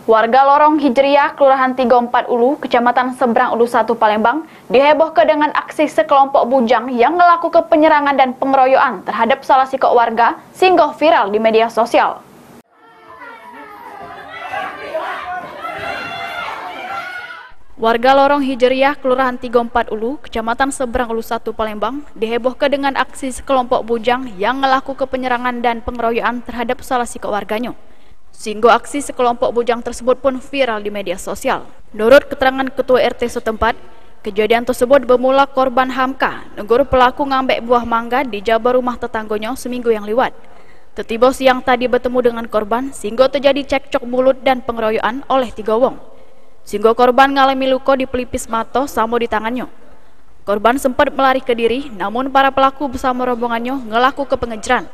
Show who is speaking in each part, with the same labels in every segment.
Speaker 1: Warga Lorong Hijriah, Kelurahan 34 Ulu, Kecamatan Seberang Ulu 1 Palembang, dihebohkan dengan aksi sekelompok bujang yang melakukan penyerangan dan pengeroyokan terhadap salah sikok warga sehingga viral di media sosial. Warga Lorong Hijriah, Kelurahan 34 Ulu, Kecamatan Seberang Ulu 1 Palembang, dihebohkan dengan aksi sekelompok bujang yang melakukan penyerangan dan pengeroyokan terhadap salah sikok warganya. Sehingga aksi sekelompok bujang tersebut pun viral di media sosial. Menurut keterangan Ketua RT setempat, kejadian tersebut bermula korban Hamka, negur pelaku ngambek buah mangga di jaba rumah tetangganya seminggu yang lewat. Tiba siang tadi bertemu dengan korban, sehingga terjadi cekcok mulut dan pengeroyokan oleh 3 wong. Sehingga korban mengalami luka di pelipis mata sama di tangannya. Korban sempat melari ke diri, namun para pelaku bersama rombongannya ngelaku ke pengejaran.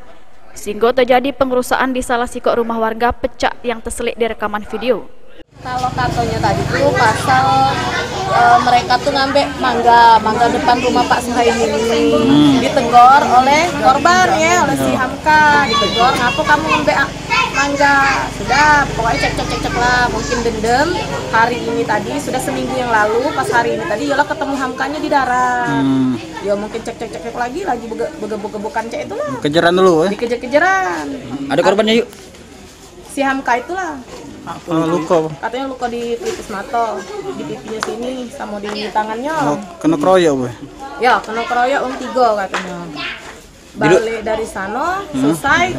Speaker 1: Sehingga terjadi pengerusakan di salah sikok rumah warga pecah yang terselit di rekaman video.
Speaker 2: Kalau katanya tadi tuh pasal mereka tuh ngambek mangga depan rumah Pak Suhaimi ini ditegur oleh korban ya, oleh si Hamka, ditegur ngapa kamu ngambek mangga, sudah pokoknya cek lah, mungkin dendam. Hari ini tadi sudah seminggu yang lalu, pas hari ini tadi yola ketemu Hamkanya di darat. Ya mungkin cek lagi bukan cek itulah. Kejaran dulu dikejar-kejaran. Ada korbannya yuk. Si Hamka itulah.
Speaker 3: Luka.
Speaker 2: Katanya luka di pelipis mata, di pipinya sini sama di tangannya.
Speaker 3: Kena keroyok, Bu.
Speaker 2: Ya, kena keroyok 3 katanya. Balik dari sana, selesai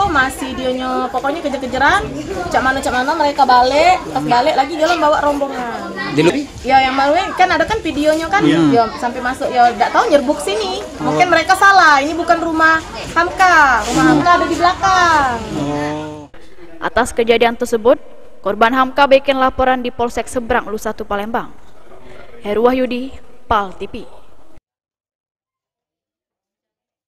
Speaker 2: masih dionya pokoknya kejar-kejaran. Cak mana mereka balik, pas balik lagi jalan bawa rombongan. Ya yang baru kan ada kan videonya kan, ya sampai masuk ya enggak tahu nyerbuk sini. Mungkin mereka salah, ini bukan rumah Hamka. Rumah Hamka ada di belakang.
Speaker 1: Atas kejadian tersebut, korban Hamka bikin laporan di Polsek Seberang Ulu 1 Palembang. Heru Wahyudi, PAL TV.